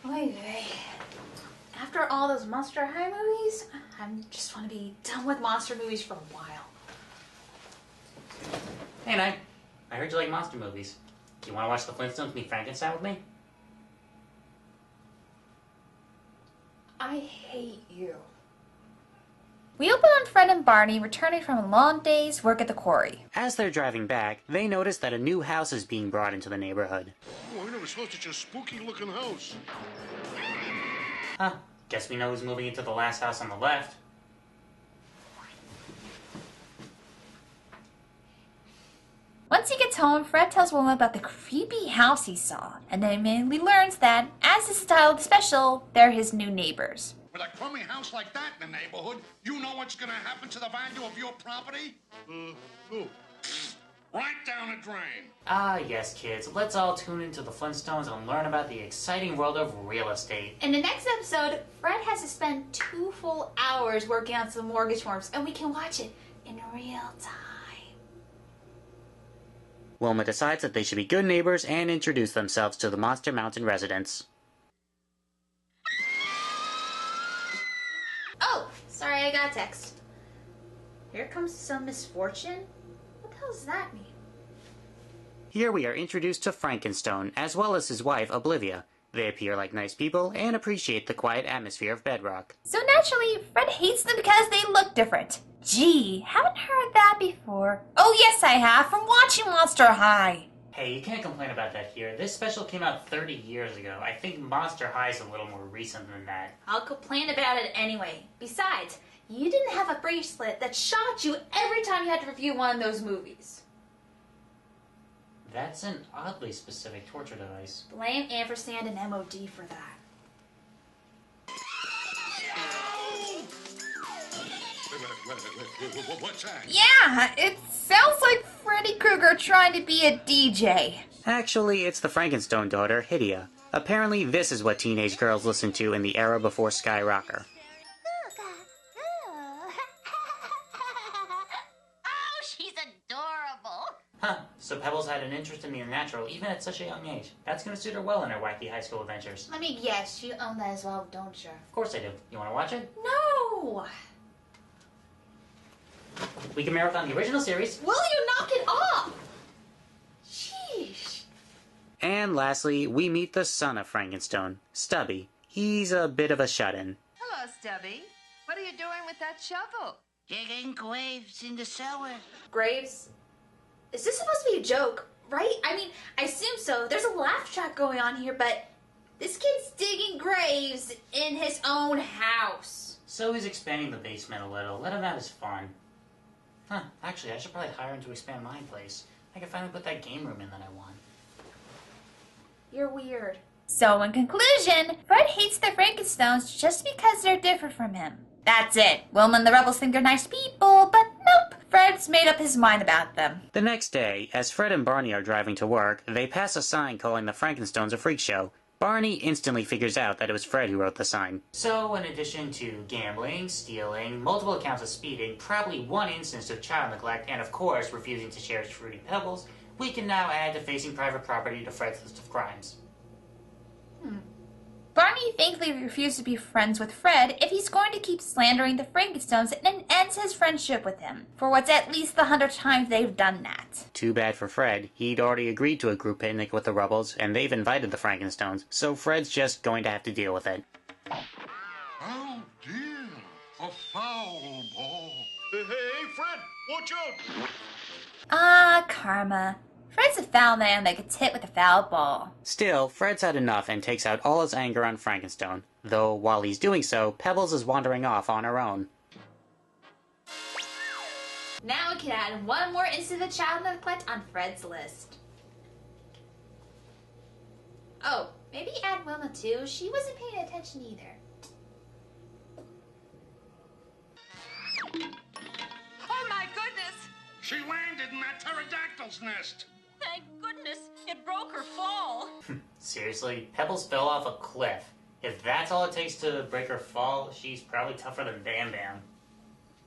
Oy vey. After all those Monster High movies, I just want to be done with monster movies for a while. Hey, Knight. I heard you like monster movies. Do you want to watch the Flintstones meet Frankenstein with me? I hate you. We open on Fred and Barney returning from a long day's work at the quarry. As they're driving back, they notice that a new house is being brought into the neighborhood. Oh, I never saw such a spooky-looking house. Huh. Guess we know who's moving into the last house on the left. Once he gets home, Fred tells Wilma about the creepy house he saw, and then immediately learns that, as is styled special, they're his new neighbors. With a crummy house like that in the neighborhood, you know what's gonna happen to the value of your property? No. Right down the drain. Ah, yes, kids. Let's all tune into the Flintstones and learn about the exciting world of real estate. In the next episode, Fred has to spend 2 full hours working on some mortgage forms, and we can watch it in real time. Wilma decides that they should be good neighbors and introduce themselves to the Monster Mountain residents. Oh, sorry, I got a text. Here comes some misfortune? What the hell does that mean? Here we are introduced to Frankenstein, as well as his wife, Olivia. They appear like nice people and appreciate the quiet atmosphere of Bedrock. So naturally, Fred hates them because they look different. Gee, haven't heard that before. Oh yes, I have, from watching Monster High. Hey, you can't complain about that here. This special came out 30 years ago. I think Monster High is a little more recent than that. I'll complain about it anyway. Besides, you didn't have a bracelet that shot you every time you had to review one of those movies. That's an oddly specific torture device. Blame Ampersand and MOD for that. What's that? Yeah, it sounds like Freddy Krueger trying to be a DJ. Actually, it's the Frankenstein daughter, Hydia. Apparently, this is what teenage girls listened to in the era before Skyrocker. Oh, she's adorable. Huh, so Pebbles had an interest in the unnatural even at such a young age. That's gonna suit her well in her wacky high school adventures. Let me guess, you own that as well, don't you? Of course I do. You wanna watch it? No! We can marathon the original series. Will you knock it off? Sheesh. And lastly, we meet the son of Frankenstein, Stubby. He's a bit of a shut-in. Hello, Stubby. What are you doing with that shovel? Digging graves in the cellar. Graves? Is this supposed to be a joke, right? I mean, I assume so. There's a laugh track going on here, but this kid's digging graves in his own house. So he's expanding the basement a little. Let him have his fun. Huh, actually, I should probably hire him to expand my place. I can finally put that game room in that I want. You're weird. So, in conclusion, Fred hates the Frankenstones just because they're different from him. That's it. Wilma and the rebels think they're nice people, but nope. Fred's made up his mind about them. The next day, as Fred and Barney are driving to work, they pass a sign calling the Frankenstones a freak show. Barney instantly figures out that it was Fred who wrote the sign. So, in addition to gambling, stealing, multiple accounts of speeding, probably one instance of child neglect, and of course refusing to share his fruity pebbles, we can now add to facing private property to Fred's list of crimes. Barney thankfully refuses to be friends with Fred if he's going to keep slandering the Frankenstones and ends his friendship with him, for what's at least the 100th time they've done that. Too bad for Fred. He'd already agreed to a group picnic with the rebels, and they've invited the Frankenstones, so Fred's just going to have to deal with it. Oh, dear. A foul ball. Hey, Fred, watch out. Ah, karma. Fred's a foul man that gets hit with a foul ball. Still, Fred's had enough and takes out all his anger on Frankenstein, though while he's doing so, Pebbles is wandering off on her own. Now we can add one more incident of child neglect on Fred's list. Oh, maybe add Wilma too. She wasn't paying attention either. Oh, my goodness! She landed in that pterodactyl's nest. Thank goodness it broke her fall. Seriously, Pebbles fell off a cliff. If that's all it takes to break her fall, she's probably tougher than Bam Bam.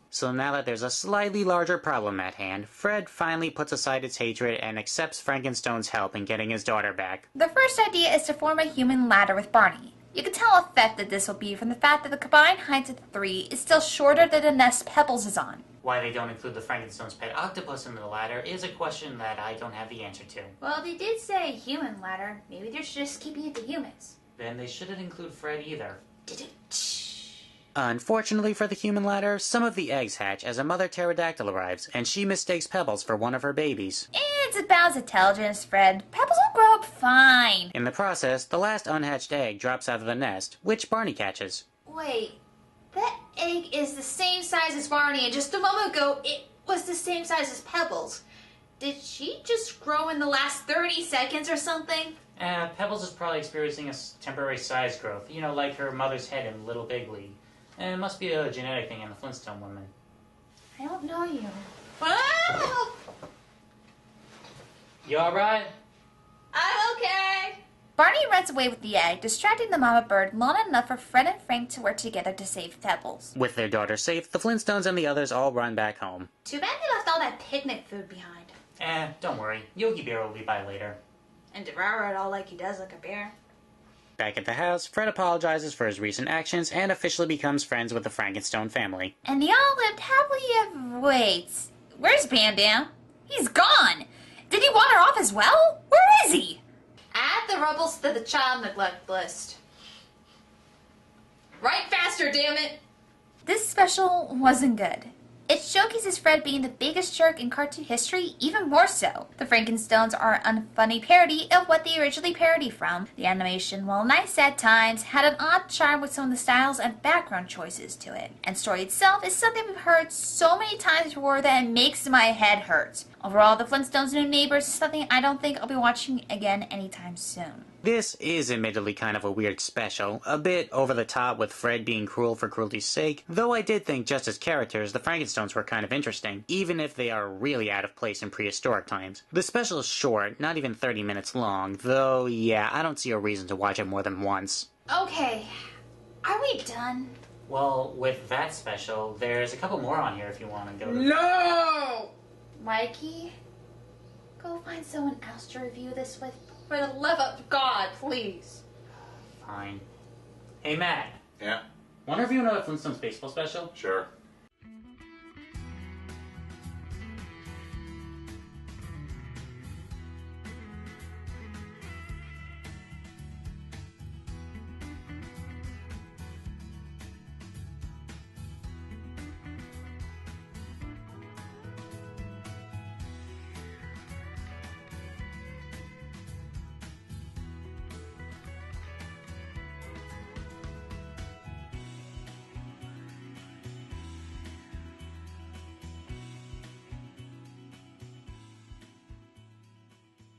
So now that there's a slightly larger problem at hand, Fred finally puts aside his hatred and accepts Frankenstein's help in getting his daughter back. The first idea is to form a human ladder with Barney. You can tell how effective this will be from the fact that the combined height of the three is still shorter than the nest Pebbles is on. Why they don't include the Frankenstone's pet octopus in the ladder is a question that I don't have the answer to. Well, they did say human ladder. Maybe they're just keeping it to humans. Then they shouldn't include Fred either. Unfortunately for the human ladder, some of the eggs hatch as a mother pterodactyl arrives, and she mistakes Pebbles for one of her babies. It's about intelligence, Fred. Pebbles will grow up fine. In the process, the last unhatched egg drops out of the nest, which Barney catches. Wait, that egg is the same size as Barney, and just a moment ago, it was the same size as Pebbles. Did she just grow in the last 30 seconds or something? Pebbles is probably experiencing a temporary size growth, you know, like her mother's head in Little Big League. And it must be a genetic thing in the Flintstone woman. I don't know you. You alright? I'm okay. Barney runs away with the egg, distracting the mama bird long enough for Fred and Frank to work together to save Pebbles. With their daughter safe, the Flintstones and the others all run back home. Too bad they left all that picnic food behind. Don't worry. Yogi Bear will be by later. And devour it all like he does like a bear. Back at the house, Fred apologizes for his recent actions and officially becomes friends with the Frankenstone family. And they all lived happily ever... Wait, where's Bam Bam? He's gone! Did he wander off as well? Where is he? Add the rebels to the child neglect list. Write faster, damn it! This special wasn't good. It showcases Fred being the biggest jerk in cartoon history, even more so. The Frankenstones are a funny parody of what they originally parodied from. The animation, while nice at times, had an odd charm with some of the styles and background choices to it. And the story itself is something we've heard so many times before that it makes my head hurt. Overall, the Flintstones' New Neighbors is something I don't think I'll be watching again anytime soon. This is admittedly kind of a weird special, a bit over the top with Fred being cruel for cruelty's sake, though I did think just as characters, the Frankenstones were kind of interesting, even if they are really out of place in prehistoric times. The special is short, not even 30 minutes long, though yeah, I don't see a reason to watch it more than once. Okay, are we done? Well, with that special, there's a couple more on here if you want to go to... No! Mikey, go find someone else to review this with. For the love of God, please. Fine. Hey, Matt. Yeah, Want to review another Flintstones baseball special? sure.